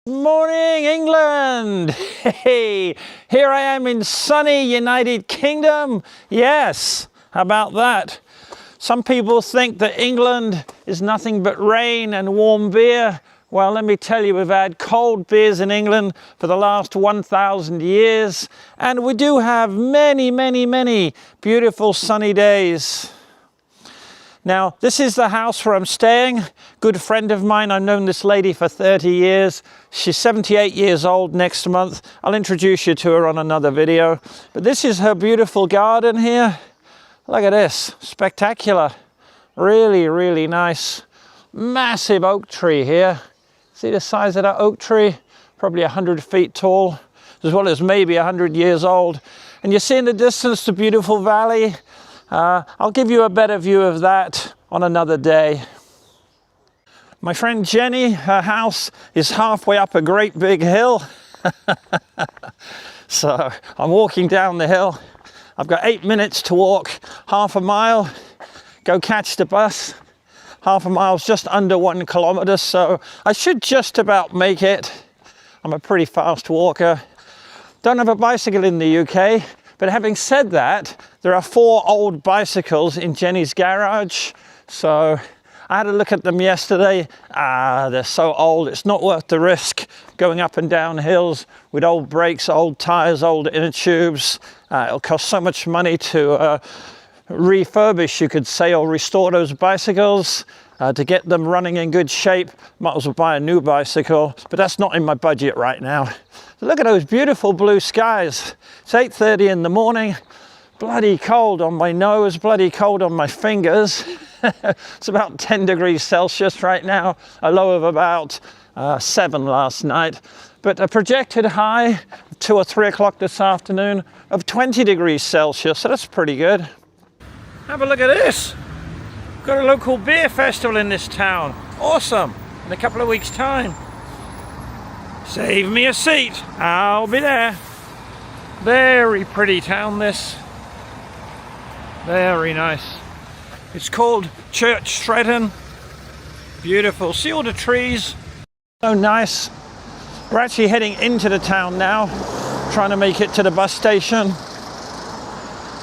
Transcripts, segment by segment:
Morning, England! Hey, here I am in sunny United Kingdom. Yes, how about that? Some people think that England is nothing but rain and warm beer. Well, let me tell you, we've had cold beers in England for the last 1,000 years, and we do have many beautiful sunny days. Now, this is the house where I'm staying. Good friend of mine, I've known this lady for 30 years. She's 78 years old next month. I'll introduce you to her on another video. But this is her beautiful garden here. Look at this, spectacular. Really nice. Massive oak tree here. See the size of that oak tree? Probably 100 feet tall, as well as maybe 100 years old. And you see in the distance the beautiful valley. I'll give you a better view of that on another day. My friend Jenny, her house is halfway up a great big hill. So I'm walking down the hill. I've got 8 minutes to walk half a mile, go catch the bus. Half a mile's just under 1 kilometer, so I should just about make it. I'm a pretty fast walker. Don't have a bicycle in the UK. But having said that, there are 4 old bicycles in Jenny's garage. So I had a look at them yesterday. They're so old, it's not worth the risk going up and down hills with old brakes, old tires, old inner tubes. It'll cost so much money to refurbish, you could say, or restore those bicycles. To get them running in good shape, might as well buy a new bicycle, but that's not in my budget right now. So look at those beautiful blue skies. It's 8:30 in the morning, bloody cold on my nose, bloody cold on my fingers. It's about 10 degrees Celsius right now, a low of about 7 last night, but a projected high 2 or 3 o'clock this afternoon of 20 degrees Celsius, so that's pretty good. Have a look at this. Got a local beer festival in this town. Awesome. In a couple of weeks' time. Save me a seat. I'll be there. Very pretty town, this. Very nice. It's called Shropshire. Beautiful. See all the trees? So nice. We're actually heading into the town now. Trying to make it to the bus station.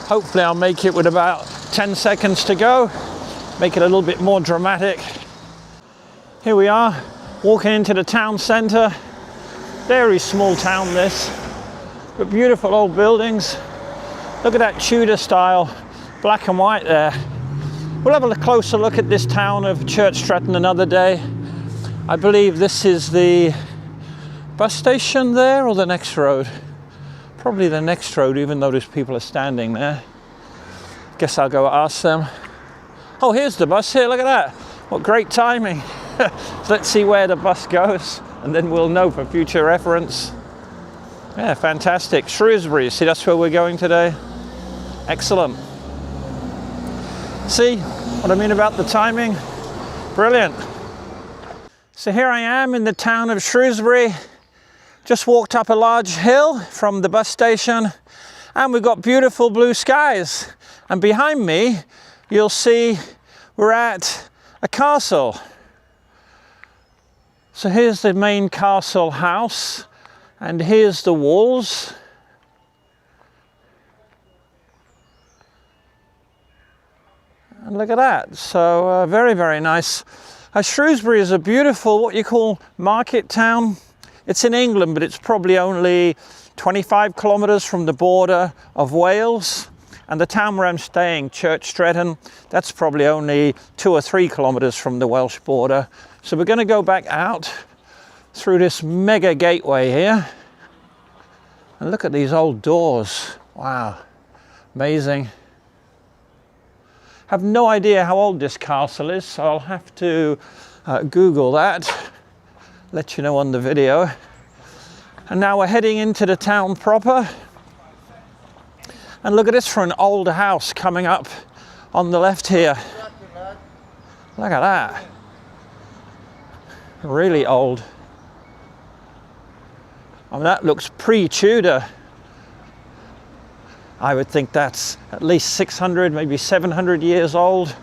Hopefully I'll make it with about 10 seconds to go. Make it a little bit more dramatic. Here we are, walking into the town centre. Very small town this, but beautiful old buildings. Look at that Tudor style, black and white there. We'll have a closer look at this town of Shropshire another day. I believe this is the bus station there, or the next road. Probably the next road, even though there's people are standing there. Guess I'll go ask them. Oh, here's the bus here, look at that. What great timing. So let's see where the bus goes, and then we'll know for future reference. Yeah, fantastic. Shrewsbury, see, that's where we're going today. Excellent. See what I mean about the timing? Brilliant. So here I am in the town of Shrewsbury. Just walked up a large hill from the bus station, and we've got beautiful blue skies. And behind me, you'll see we're at a castle. So here's the main castle house, and here's the walls. And look at that. So very nice. Shrewsbury is a beautiful, what you call, market town. It's in England, but it's probably only 25 kilometers from the border of Wales. And the town where I'm staying, Shropshire, that's probably only 2 or 3 kilometers from the Welsh border. So we're going to go back out through this mega gateway here. And look at these old doors. Wow, amazing. Have no idea how old this castle is, so I'll have to Google that. Let you know on the video. And now we're heading into the town proper. And look at this for an old house coming up on the left here. Look at that. Really old. I mean, that looks pre-Tudor. I would think that's at least 600, maybe 700 years old.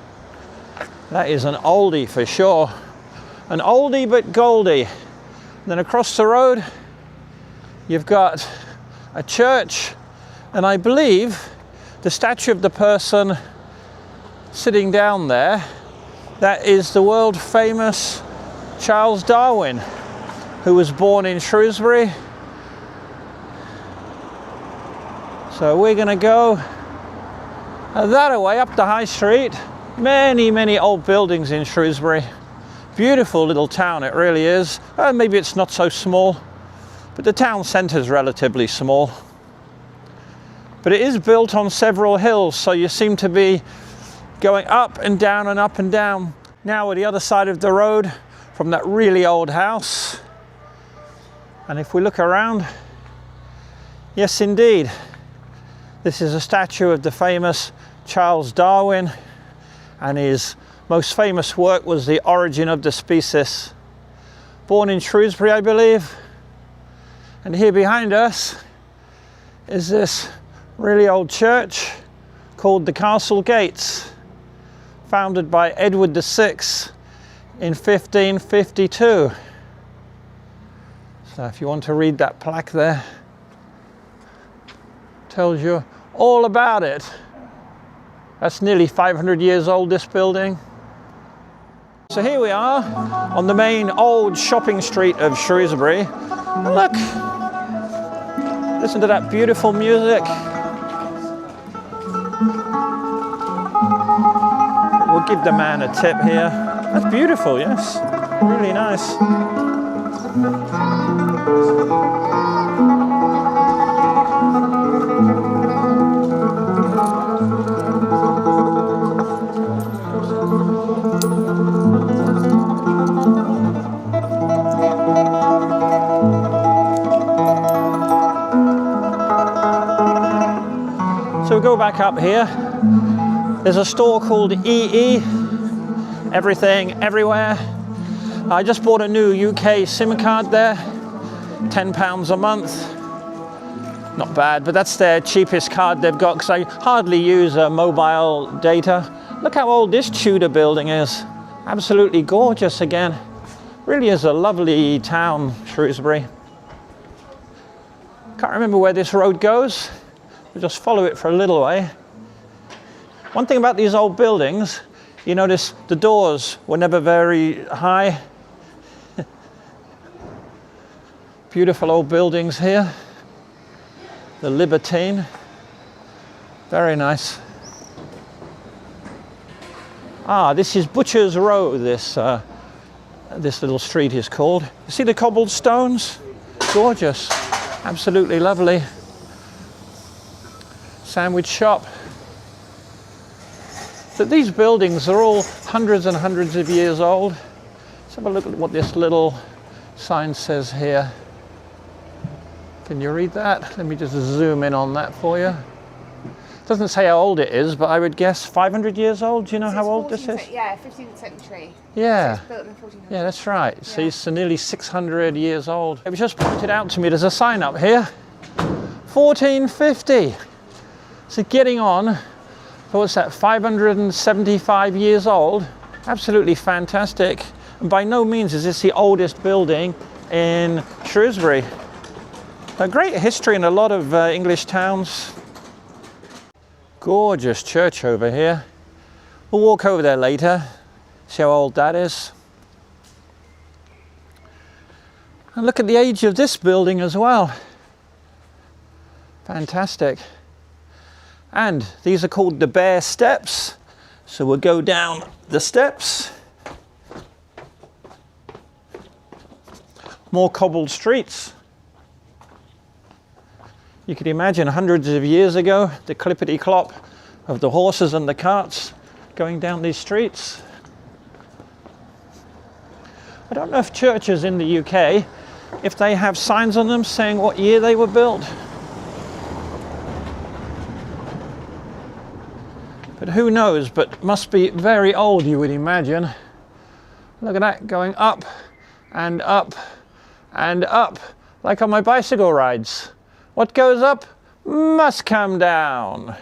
That is an oldie for sure. An oldie but goldie. Then across the road, you've got a church, and I believe the statue of the person sitting down there, that is the world famous Charles Darwin, who was born in Shrewsbury. So we're going to go that way up the high street. Many old buildings in Shrewsbury. Beautiful little town, it really is. Maybe it's not so small, but the town centre is relatively small. But it is built on several hills, so you seem to be going up and down and up and down. Now we're the other side of the road from that really old house. And if we look around, yes indeed, this is a statue of the famous Charles Darwin, and his most famous work was The Origin of the Species. Born in Shrewsbury, I believe. And here behind us is this really old church called the Castle Gates, founded by Edward VI in 1552. So if you want to read that plaque there, tells you all about it. That's nearly 500 years old, this building. So here we are on the main old shopping street of Shrewsbury. And look, listen to that beautiful music. We'll give the man a tip here. That's beautiful, yes, really nice. So we go back up here. There's a store called EE, Everything Everywhere. I just bought a new UK SIM card there, £10 a month. Not bad, but that's their cheapest card they've got because I hardly use mobile data. Look how old this Tudor building is. Absolutely gorgeous again. Really is a lovely town, Shrewsbury. Can't remember where this road goes. We'll just follow it for a little way. One thing about these old buildings, you notice the doors were never very high. Beautiful old buildings here. The Libertine, very nice. This is Butcher's Row, this little street is called. You see the cobblestones? Gorgeous, absolutely lovely. Sandwich shop. So these buildings are all hundreds and hundreds of years old. Let's have a look at what this little sign says here. Can you read that? Let me just zoom in on that for you. It doesn't say how old it is, but I would guess 500 years old. Do you know how old this is? Yeah, 15th century. Yeah. So it's built in the 1400s. Yeah, that's right. Yeah. See, it's nearly 600 years old. It was just pointed out to me, there's a sign up here. 1450. So getting on, what's that, 575 years old? Absolutely fantastic. And by no means is this the oldest building in Shrewsbury. A great history in a lot of English towns. Gorgeous church over here. We'll walk over there later, see how old that is. And look at the age of this building as well. Fantastic. And these are called the Bear Steps. So we'll go down the steps. More cobbled streets. You could imagine hundreds of years ago, the clippity-clop of the horses and the carts going down these streets. I don't know if churches in the UK, if they have signs on them saying what year they were built. But who knows, but must be very old, you would imagine. Look at that, going up and up and up, like on my bicycle rides. What goes up must come down.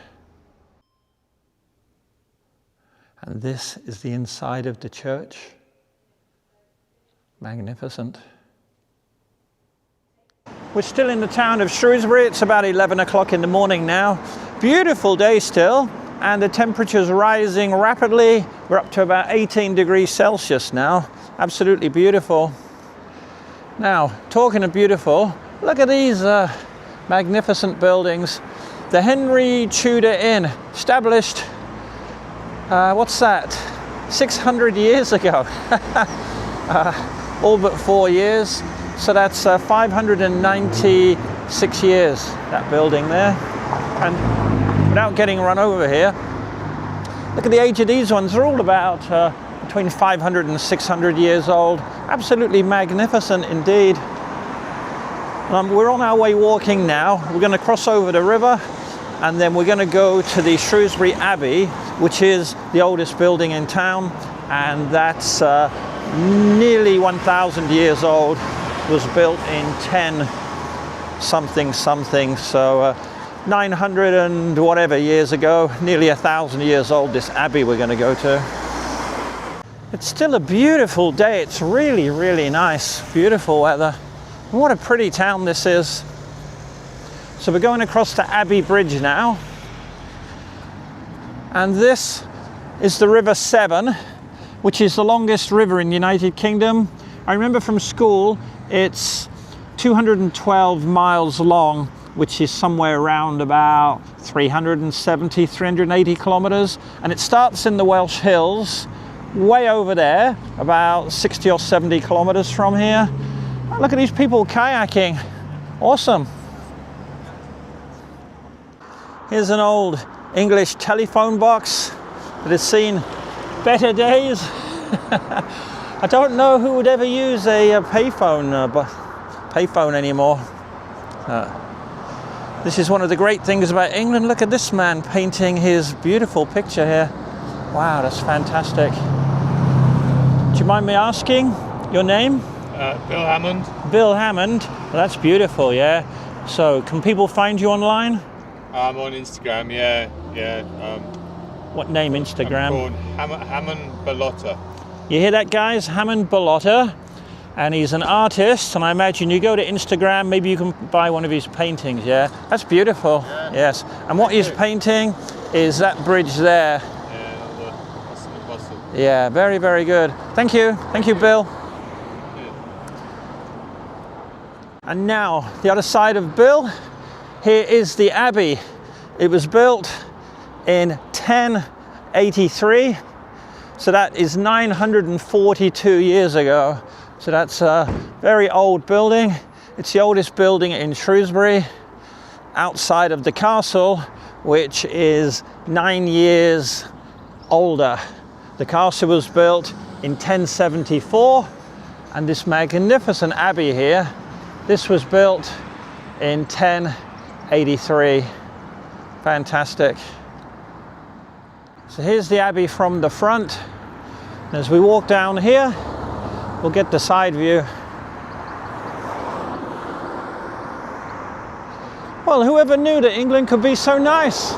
And this is the inside of the church. Magnificent. We're still in the town of Shrewsbury. It's about 11 o'clock in the morning now. Beautiful day still, and the temperature's rising rapidly. We're up to about 18 degrees Celsius now. Absolutely beautiful. Now, talking of beautiful, look at these magnificent buildings. The Henry Tudor Inn, established, what's that, 600 years ago. All but 4 years. So that's 596 years, that building there. And without getting run over here, look at the age of these ones. They're all about between 500 and 600 years old. Absolutely magnificent indeed. We're on our way walking now. We're going to cross over the river, and then we're going to go to the Shrewsbury Abbey, which is the oldest building in town, and that's nearly 1,000 years old. Was built in 10 something, so 900 and whatever years ago, nearly 1,000 years old, this abbey we're going to go to. It's still a beautiful day. It's really, really nice, beautiful weather. And what a pretty town this is. So we're going across the Abbey Bridge now, and this is the River Severn, which is the longest river in the United Kingdom. I remember from school, it's 212 miles long, which is somewhere around about 370, 380 kilometers. And it starts in the Welsh Hills, way over there, about 60 or 70 kilometers from here. Look at these people kayaking. Awesome. Here's an old English telephone box that has seen better days. I don't know who would ever use a payphone anymore. This is one of the great things about England. Look at this man painting his beautiful picture here. Wow, that's fantastic. Do you mind me asking your name? Bill Hammond. Bill Hammond. Well, that's beautiful, yeah. So, can people find you online? I'm on Instagram, yeah. What name Instagram? I'm called Hammond Ballotta. You hear that, guys? Hammond Ballotta, and he's an artist, and I imagine you go to Instagram, maybe you can buy one of his paintings, yeah? That's beautiful, yeah. Yes. And what he's painting is that bridge there. Yeah, the hustle and bustle. Yeah, very, very good. Thank you, Bill. Yeah. And now, the other side of Bill, here is the Abbey. It was built in 1083. So that is 942 years ago. So that's a very old building. It's the oldest building in Shrewsbury, outside of the castle, which is 9 years older. The castle was built in 1074, and this magnificent abbey here, this was built in 1083. Fantastic. So here's the abbey from the front. And as we walk down here, we'll get the side view. Well, whoever knew that England could be so nice?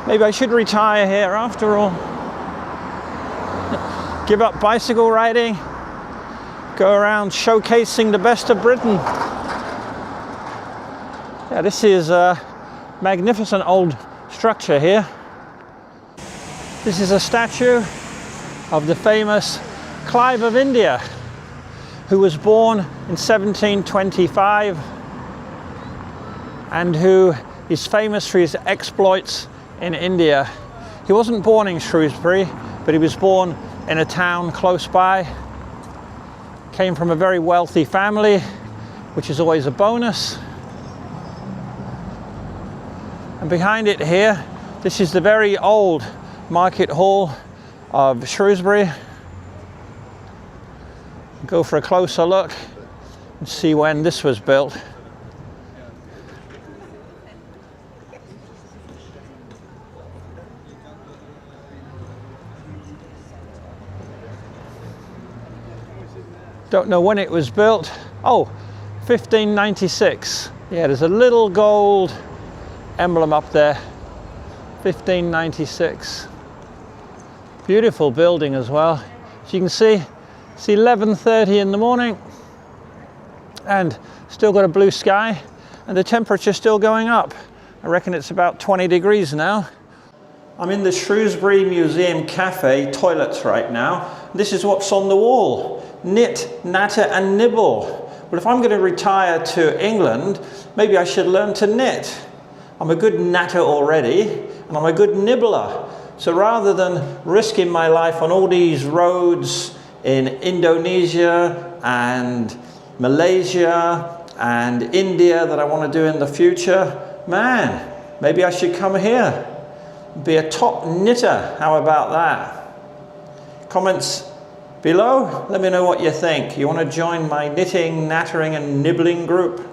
Maybe I should retire here after all. Give up bicycle riding, go around showcasing the best of Britain. Yeah, this is a magnificent old structure here. This is a statue of the famous Clive of India, who was born in 1725 and who is famous for his exploits in India. He wasn't born in Shrewsbury, but he was born in a town close by. Came from a very wealthy family, which is always a bonus. And behind it here, this is the very old Market Hall of Shrewsbury. Go for a closer look and see when this was built. Don't know when it was built. Oh, 1596. Yeah, there's a little gold emblem up there. 1596. Beautiful building as well. As you can see, it's 11:30 in the morning, and Still got a blue sky, and the temperature still going up. I reckon it's about 20 degrees now. I'm in the Shrewsbury Museum Cafe toilets right now. This is what's on the wall. Knit, natter and nibble. Well, if I'm going to retire to England, maybe I should learn to knit. I'm a good natter already, and I'm a good nibbler. So rather than risking my life on all these roads in Indonesia and Malaysia and India that I want to do in the future, man, maybe I should come here and be a top knitter. How about that? Comments below, let me know what you think. You want to join my knitting, nattering and nibbling group?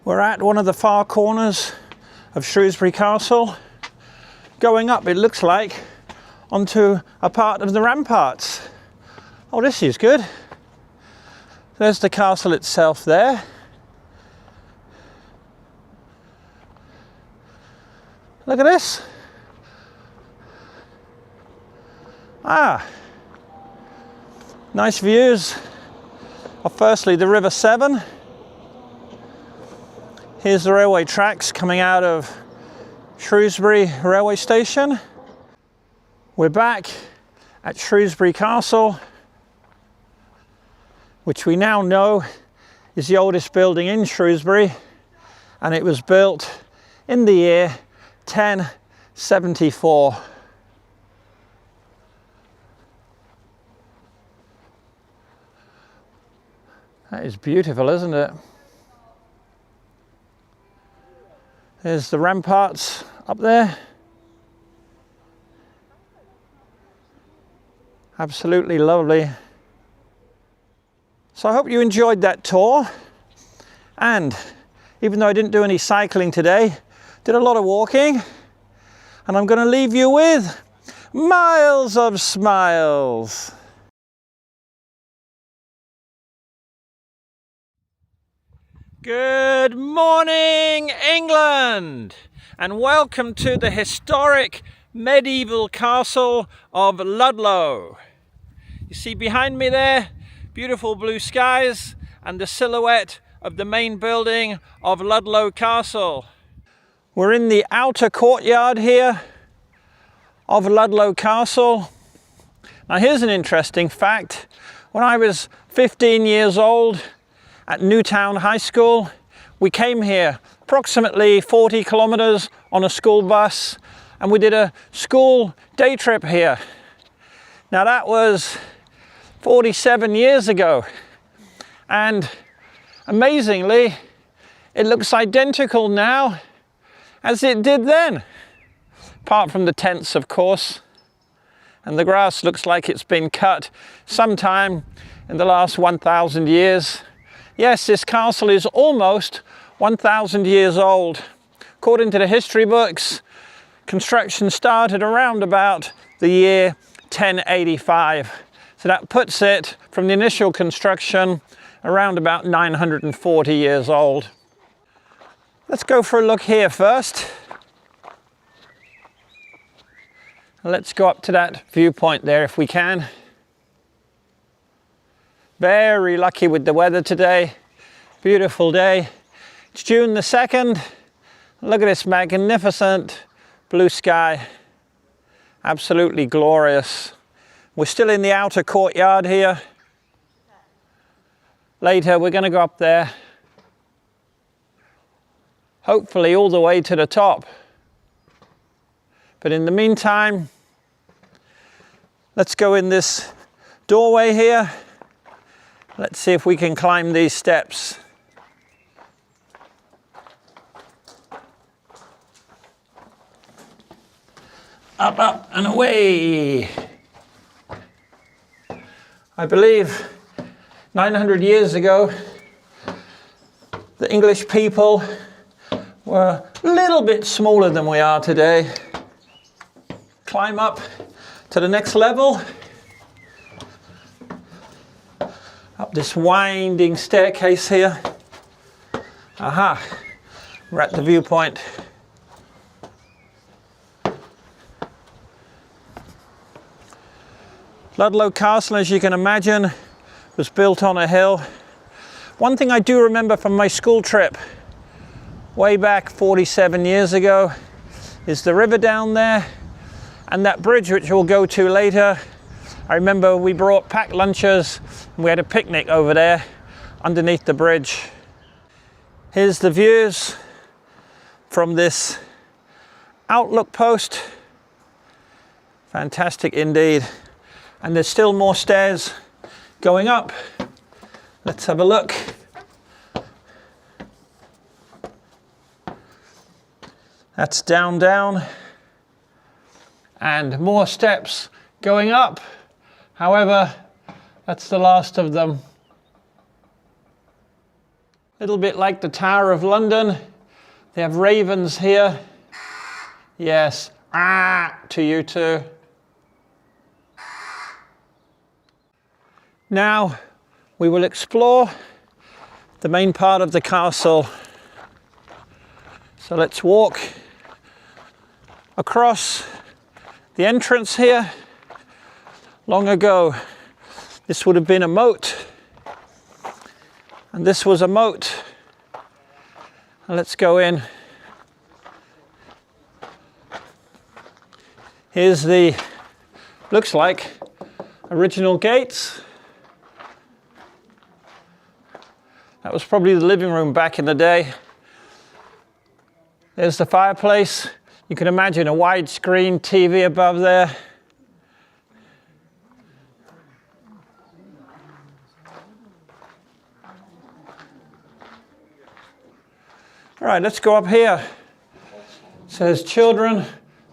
We're at one of the far corners of Shrewsbury Castle. Going up, it looks like, onto a part of the ramparts. Oh, this is good. There's the castle itself there. Look at this. Ah, nice views of firstly the River Severn. Here's the railway tracks coming out of Shrewsbury railway station. We're back at Shrewsbury Castle, which we now know is the oldest building in Shrewsbury, and it was built in the year 1074. That is beautiful, isn't it? There's the ramparts up there. Absolutely lovely. So I hope you enjoyed that tour. And even though I didn't do any cycling today, did a lot of walking. And I'm going to leave you with miles of smiles. Good morning, England, and welcome to the historic medieval castle of Ludlow. You see behind me there, beautiful blue skies and the silhouette of the main building of Ludlow Castle. We're in the outer courtyard here of Ludlow Castle. Now here's an interesting fact. When I was 15 years old, at Newtown High School, we came here approximately 40 kilometers on a school bus, and we did a school day trip here. Now that was 47 years ago, and amazingly it looks identical now as it did then, apart from the tents of course, and the grass looks like it's been cut sometime in the last 1,000 years. Yes, this castle is almost 1,000 years old. According to the history books, construction started around about the year 1085. So that puts it, from the initial construction, around about 940 years old. Let's go for a look here first. Let's go up to that viewpoint there if we can. Very lucky with the weather today. Beautiful day. It's June the 2nd. Look at this magnificent blue sky. Absolutely glorious. We're still in the outer courtyard here. Later we're going to go up there. Hopefully all the way to the top. But in the meantime, let's go in this doorway here. Let's see if we can climb these steps. Up, up and away. I believe 900 years ago, the English people were a little bit smaller than we are today. Climb up to the next level. Up this winding staircase here. Aha, we're at the viewpoint. Ludlow Castle, as you can imagine, was built on a hill. One thing I do remember from my school trip way back 47 years ago is the river down there and that bridge which we'll go to later. I remember we brought packed lunches and we had a picnic over there underneath the bridge. Here's the views from this outlook post. Fantastic indeed. And there's still more stairs going up. Let's have a look. That's down, down, and more steps going up. However, that's the last of them. A little bit like the Tower of London. They have ravens here. Yes, to you too. Now we will explore the main part of the castle. So let's walk across the entrance here. Long ago, this would have been a moat, and this was a moat. And let's go in. Here's the, looks like, original gates. That was probably the living room back in the day. There's the fireplace. You can imagine a widescreen TV above there. All right, let's go up here. It says children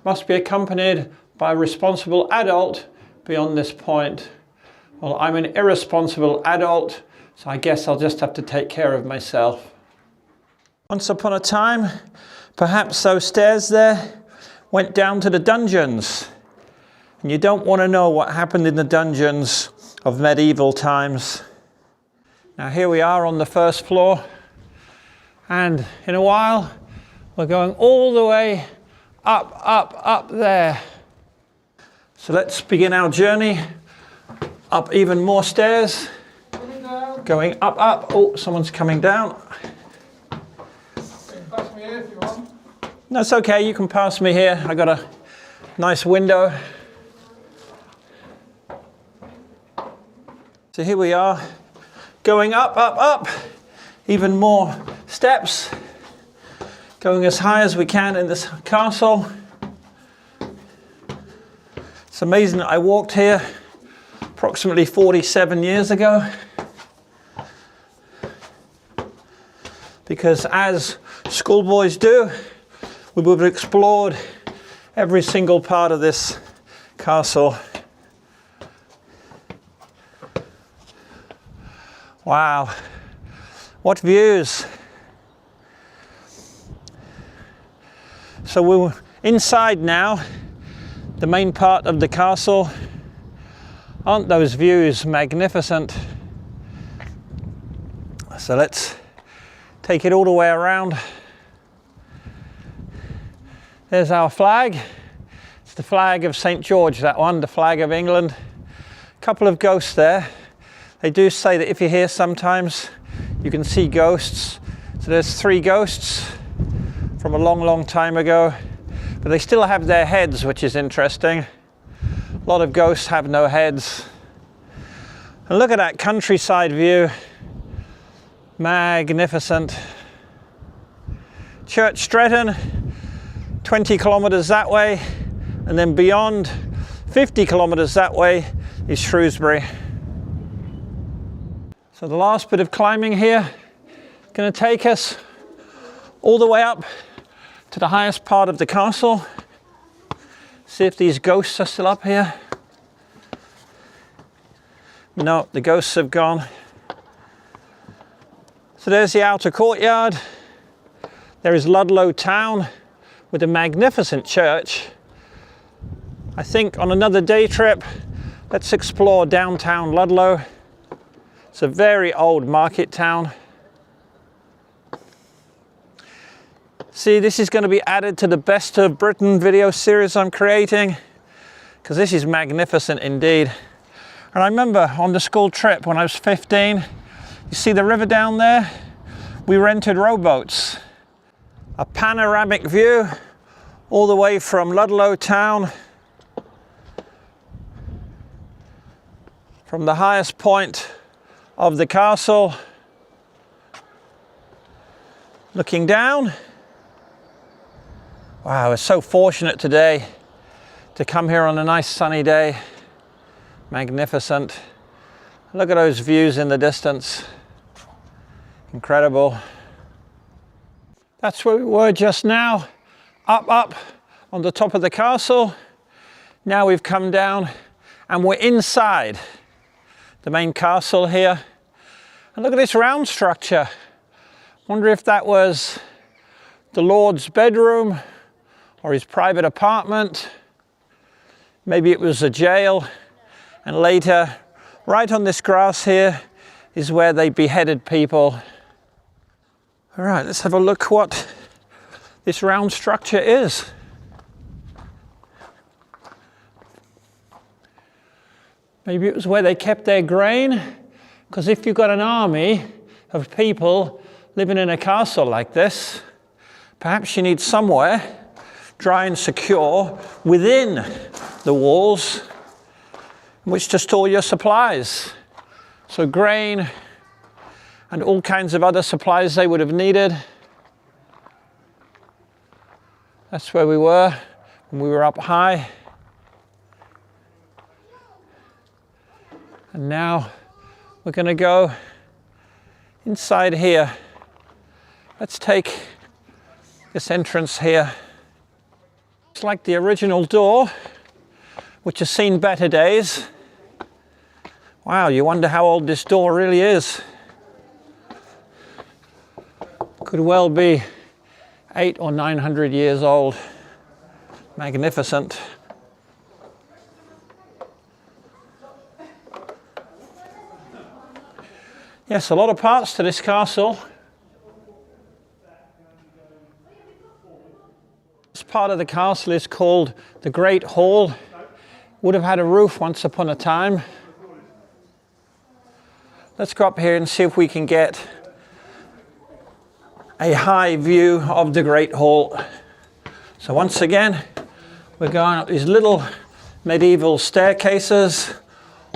must be accompanied by a responsible adult beyond this point. Well, I'm an irresponsible adult, so I guess I'll just have to take care of myself. Once upon a time, perhaps those stairs there went down to the dungeons. And you don't want to know what happened in the dungeons of medieval times. Now here we are on the first floor. And in a while, we're going all the way up there. So let's begin our journey up even more stairs. Going up. Oh, someone's coming down. Pass me here if you want. No, it's okay, you can pass me here. I got a nice window. So here we are, going up. Even more steps. Going as high as we can in this castle. It's amazing that I walked here approximately 47 years ago. Because as schoolboys do, we would have explored every single part of this castle. Wow, what views. So we're inside now, the main part of the castle. Aren't those views magnificent? So let's take it all the way around. There's our flag. It's the flag of St. George, that one, the flag of England. A couple of ghosts there. They do say that if you're here sometimes, you can see ghosts. So there's 3 ghosts from a long time ago, but they still have their heads, which is interesting. A lot of ghosts have no heads. And look at that countryside view. Magnificent. Church Stretton, 20 kilometers that way, and then beyond 50 kilometers that way is Shrewsbury. So the last bit of climbing here is going to take us all the way up to the highest part of the castle. See if these ghosts are still up here. No, the ghosts have gone. So there's the outer courtyard. There is Ludlow Town with a magnificent church. I think on another day trip, let's explore downtown Ludlow. It's a very old market town. See, this is going to be added to the Best of Britain video series I'm creating, because this is magnificent indeed. And I remember on the school trip when I was 15, You see the river down there? We rented rowboats. A panoramic view all the way from Ludlow Town, from the highest point of the castle, looking down. Wow, we're so fortunate today to come here on a nice sunny day. Magnificent. Look at those views in the distance. Incredible. That's where we were just now, up on the top of the castle. Now we've come down and we're inside the main castle here. And look at this round structure. Wonder if that was the Lord's bedroom or his private apartment. Maybe it was a jail. And later, right on this grass here, is where they beheaded people. All right, let's have a look what this round structure is. Maybe it was where they kept their grain, because if you've got an army of people living in a castle like this, perhaps you need somewhere dry and secure within the walls in which to store your supplies. So grain and all kinds of other supplies they would have needed. That's where we were when we were up high. And now we're going to go inside here. Let's take this entrance here. It's like the original door, which has seen better days. Wow, you wonder how old this door really is. Could well be 800 or 900 years old. Magnificent. Yes, a lot of parts to this castle. This part of the castle is called the Great Hall. Would have had a roof once upon a time. Let's go up here and see if we can get a high view of the Great Hall. So once again, we're going up these little medieval staircases,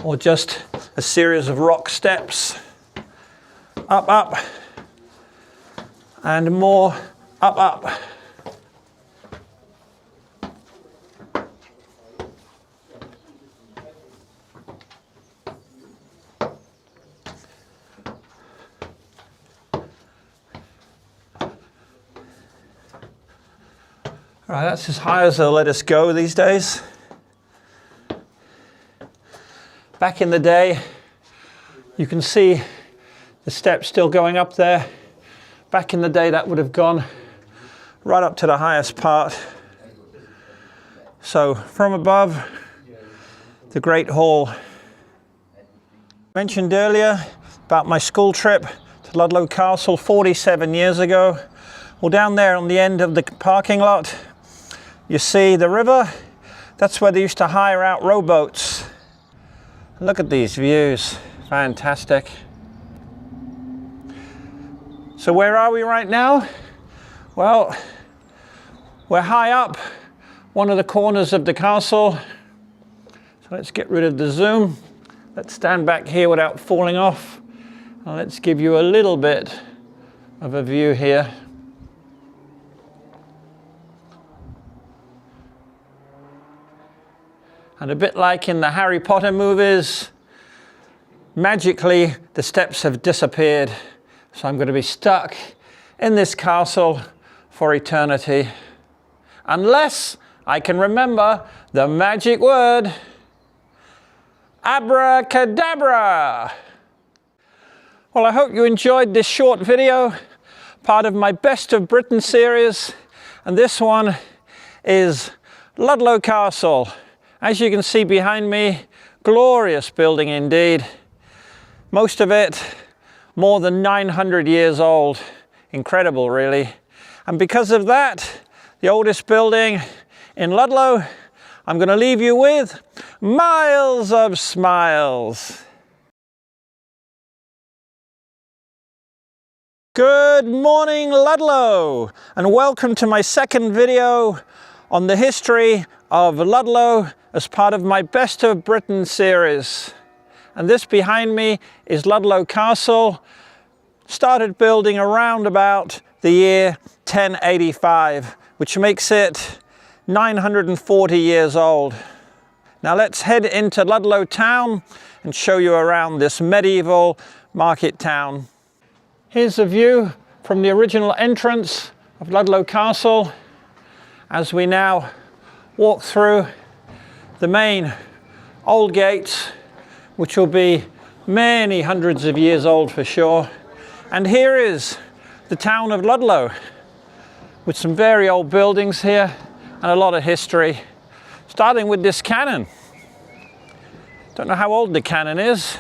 or just a series of rock steps. Up, and more up. All right, that's as high as they'll let us go these days. Back in the day, you can see the steps still going up there. Back in the day, that would have gone right up to the highest part. So from above, the Great Hall. Mentioned earlier about my school trip to Ludlow Castle 47 years ago. Well, down there on the end of the parking lot, you see the river. That's where they used to hire out rowboats. Look at these views, fantastic. So where are we right now? Well, we're high up, one of the corners of the castle. So let's get rid of the zoom. Let's stand back here without falling off. And let's give you a little bit of a view here. And a bit like in the Harry Potter movies, magically the steps have disappeared. So I'm going to be stuck in this castle for eternity. Unless I can remember the magic word, abracadabra. Well, I hope you enjoyed this short video, part of my Best of Britain series. And this one is Ludlow Castle. As you can see behind me, glorious building indeed. Most of it more than 900 years old. Incredible, really. And because of that, the oldest building in Ludlow, I'm going to leave you with miles of smiles. Good morning, Ludlow, and welcome to my second video on the history of Ludlow as part of my Best of Britain series. And this behind me is Ludlow Castle, started building around about the year 1085, which makes it 940 years old. Now let's head into Ludlow Town and show you around this medieval market town. Here's a view from the original entrance of Ludlow Castle as we now walk through the main old gates, which will be many hundreds of years old for sure. And here is the town of Ludlow with some very old buildings here and a lot of history, starting with this cannon. Don't know how old the cannon is.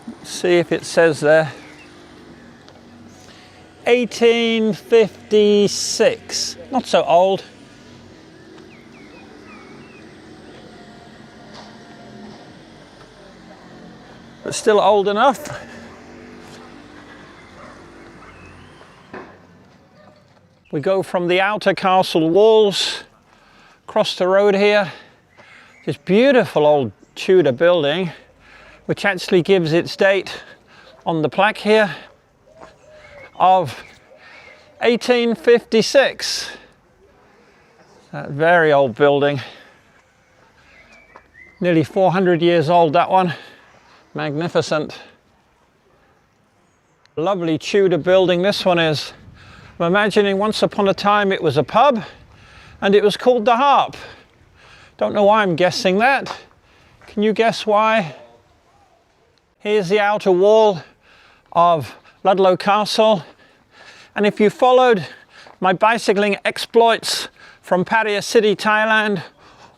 Let's see if it says there. 1856. Not so old. But still old enough. We go from the outer castle walls, across the road here, this beautiful old Tudor building, which actually gives its date on the plaque here of 1856. That very old building. Nearly 400 years old, that one. Magnificent. Lovely Tudor building this one is. I'm imagining once upon a time it was a pub and it was called the Harp. Don't know why I'm guessing that. Can you guess why? Here's the outer wall of Ludlow Castle. And if you followed my bicycling exploits from Pattaya City, Thailand,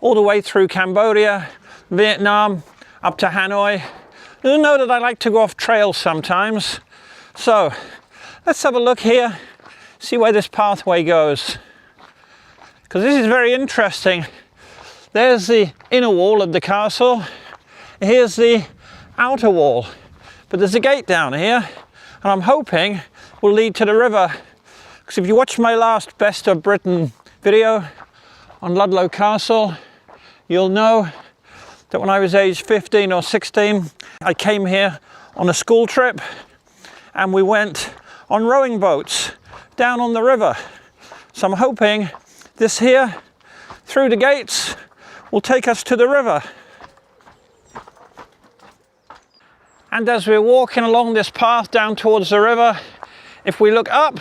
all the way through Cambodia, Vietnam, up to Hanoi, you'll know that I like to go off trail sometimes. So let's have a look here. See where this pathway goes, because this is very interesting. There's the inner wall of the castle, here's the outer wall, but there's a gate down here and I'm hoping will lead to the river, because if you watch my last Best of Britain video on Ludlow Castle, you'll know that when I was aged 15 or 16 I came here on a school trip and we went on rowing boats down on the river. So I'm hoping this here, through the gates, will take us to the river. And as we're walking along this path down towards the river, if we look up,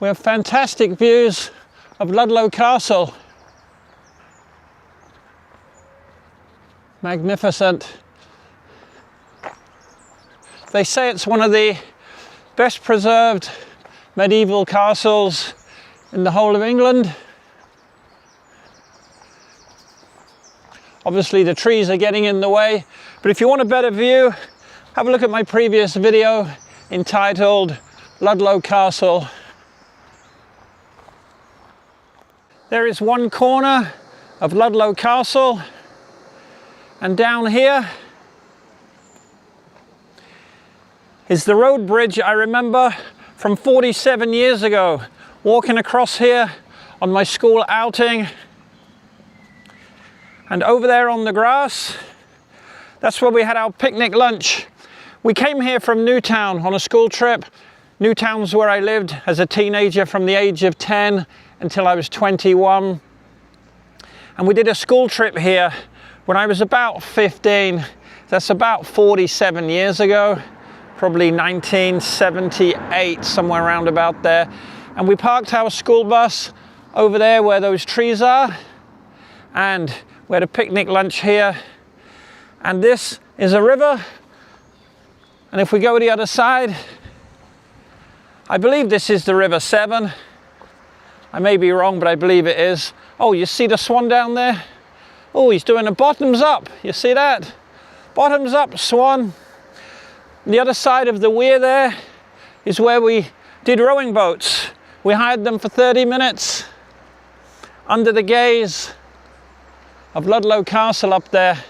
we have fantastic views of Ludlow Castle. Magnificent. They say it's one of the best preserved medieval castles in the whole of England. Obviously the trees are getting in the way, but if you want a better view, have a look at my previous video entitled Ludlow Castle. There is one corner of Ludlow Castle, and down here is the road bridge I remember from 47 years ago, walking across here on my school outing. And over there on the grass, that's where we had our picnic lunch. We came here from Newtown on a school trip. Newtown's where I lived as a teenager from the age of 10 until I was 21. And we did a school trip here when I was about 15. That's about 47 years ago. Probably 1978, somewhere around about there. And we parked our school bus over there where those trees are, and we had a picnic lunch here. And this is a river, and if we go to the other side, I believe this is the River Severn. I may be wrong, but I believe it is. Oh, you see the swan down there? Oh, he's doing a bottoms up. You see that? Bottoms up swan. The other side of the weir there is where we did rowing boats. We hired them for 30 minutes under the gaze of Ludlow Castle up there,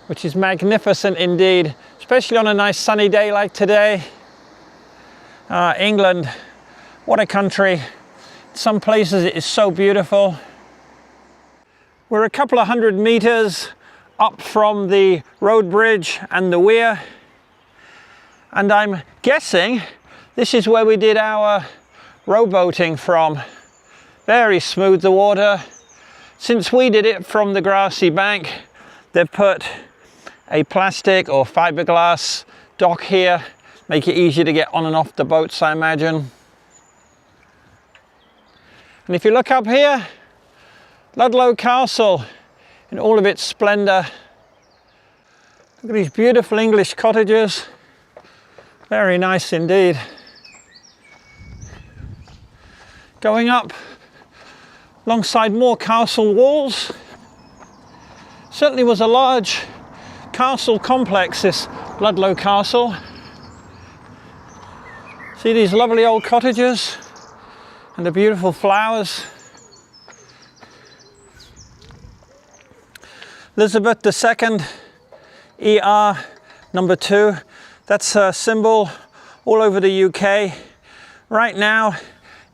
which is magnificent indeed. especially on a nice sunny day like today. England, what a country. Some places it is so beautiful. We're a couple of 100 meters up from the road bridge and the weir, and I'm guessing this is where we did our rowboating from. Very smooth, the water. Since we did it from the grassy bank, they've put a plastic or fiberglass dock here, make it easier to get on and off the boats, I imagine. And if you look up here, Ludlow Castle in all of its splendour. Look at these beautiful English cottages. Very nice indeed. Going up alongside more castle walls. Certainly was a large castle complex, this Ludlow Castle. See these lovely old cottages and the beautiful flowers. Elizabeth II, ER number 2. That's her symbol all over the UK. Right now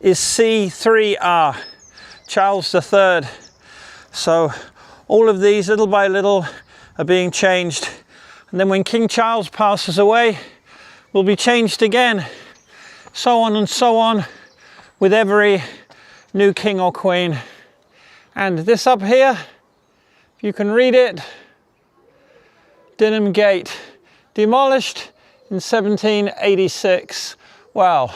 is C3R, Charles III. So all of these, little by little, are being changed. And then when King Charles passes away, will be changed again. So on and so on with every new king or queen. And this up here, if you can read it, Dinham Gate, demolished in 1786. Well,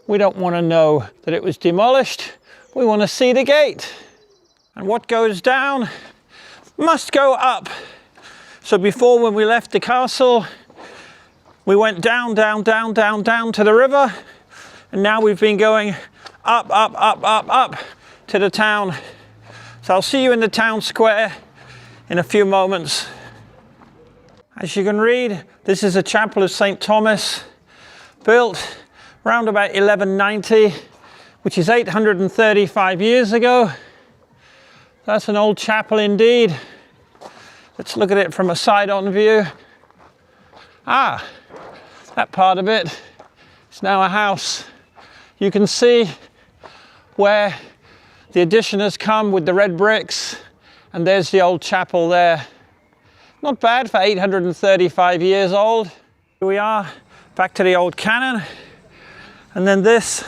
we don't want to know that it was demolished. We want to see the gate. And what goes down must go up. So before, when we left the castle, we went down, down, down, down, down to the river. And now we've been going up, up, up, up, up to the town. So I'll see you in the town square in a few moments. As you can read, this is a chapel of St. Thomas, built around about 1190, which is 835 years ago. That's an old chapel indeed. Let's look at it from a side-on view. Ah, that part of it is now a house. You can see where the addition has come with the red bricks, and there's the old chapel there. Not bad for 835 years old. Here we are, back to the old cannon. And then this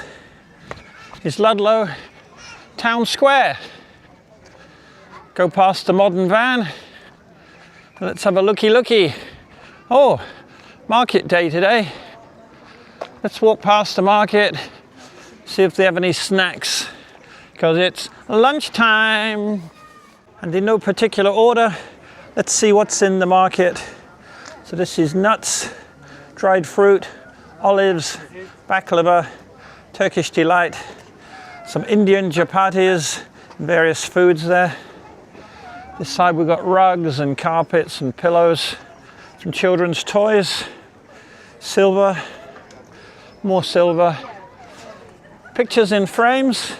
is Ludlow Town Square. Go past the modern van. Let's have a looky. Oh, market day today. Let's walk past the market, see if they have any snacks, because it's lunchtime. And in no particular order, let's see what's in the market. So this is nuts, dried fruit, olives, baklava, Turkish delight, some Indian chapatis, various foods there. This side we've got rugs and carpets and pillows, some children's toys, silver, more silver, pictures in frames,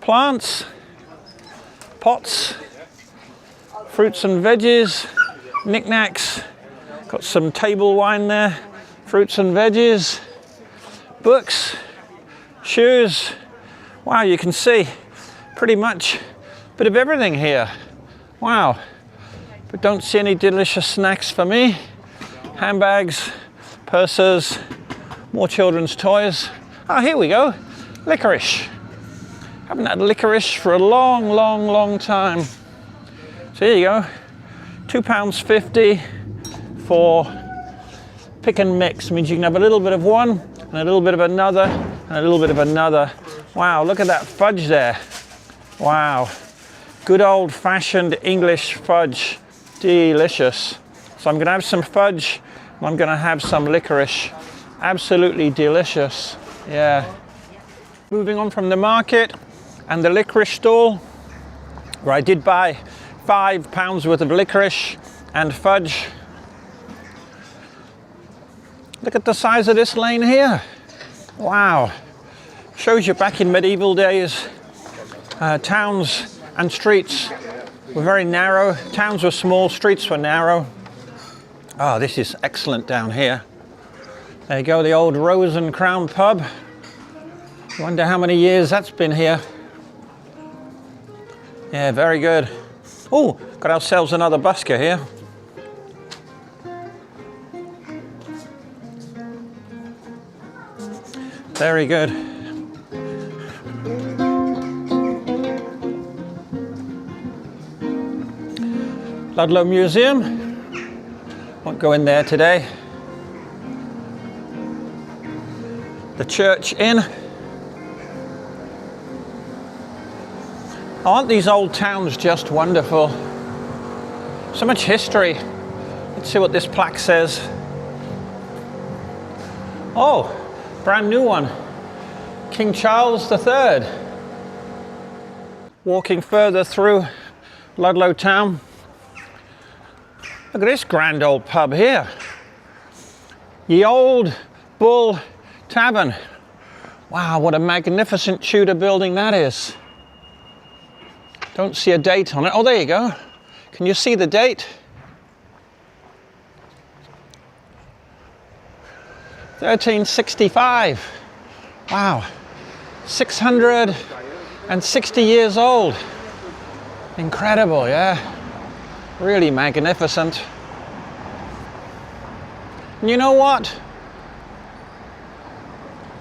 plants, pots, fruits and veggies, knickknacks, got some table wine there, fruits and veggies, books, shoes. Wow, you can see pretty much a bit of everything here. Wow, but don't see any delicious snacks for me. Handbags, purses, more children's toys. Oh, here we go, licorice. Haven't had licorice for a long time. So here you go, £2.50 for pick and mix. Means you can have a little bit of one and a little bit of another and a little bit of another. Wow, look at that fudge there. Wow, good old-fashioned English fudge, delicious. So I'm gonna have some fudge and I'm gonna have some licorice. Absolutely delicious, yeah. Moving on from the market and the licorice stall, where I did buy £5 worth of licorice and fudge. Look at the size of this lane here. Wow. Shows you back in medieval days, towns and streets were very narrow. Towns were small, streets were narrow. Oh, this is excellent down here. There you go, the old Rose and Crown pub. Wonder how many years that's been here. Yeah, very good. Oh, got ourselves another busker here. Very good. Ludlow Museum. Won't go in there today. The Church Inn. Aren't these old towns just wonderful? So much history. Let's see what this plaque says. Oh, brand new one. King Charles III. Walking further through Ludlow Town. Look at this grand old pub here. Ye Old Bull Tavern. Wow, what a magnificent Tudor building that is. Don't see a date on it. Oh, there you go. Can you see the date? 1365. Wow. 660 years old. Incredible, yeah. Really magnificent. And you know what?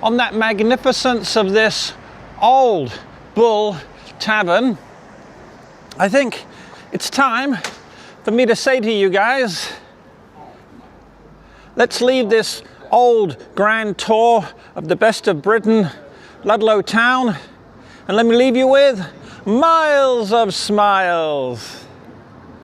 On that magnificence of this Old Bull Tavern, I think it's time for me to say to you guys, let's leave this old grand tour of the best of Britain, Ludlow Town, and let me leave you with miles of smiles.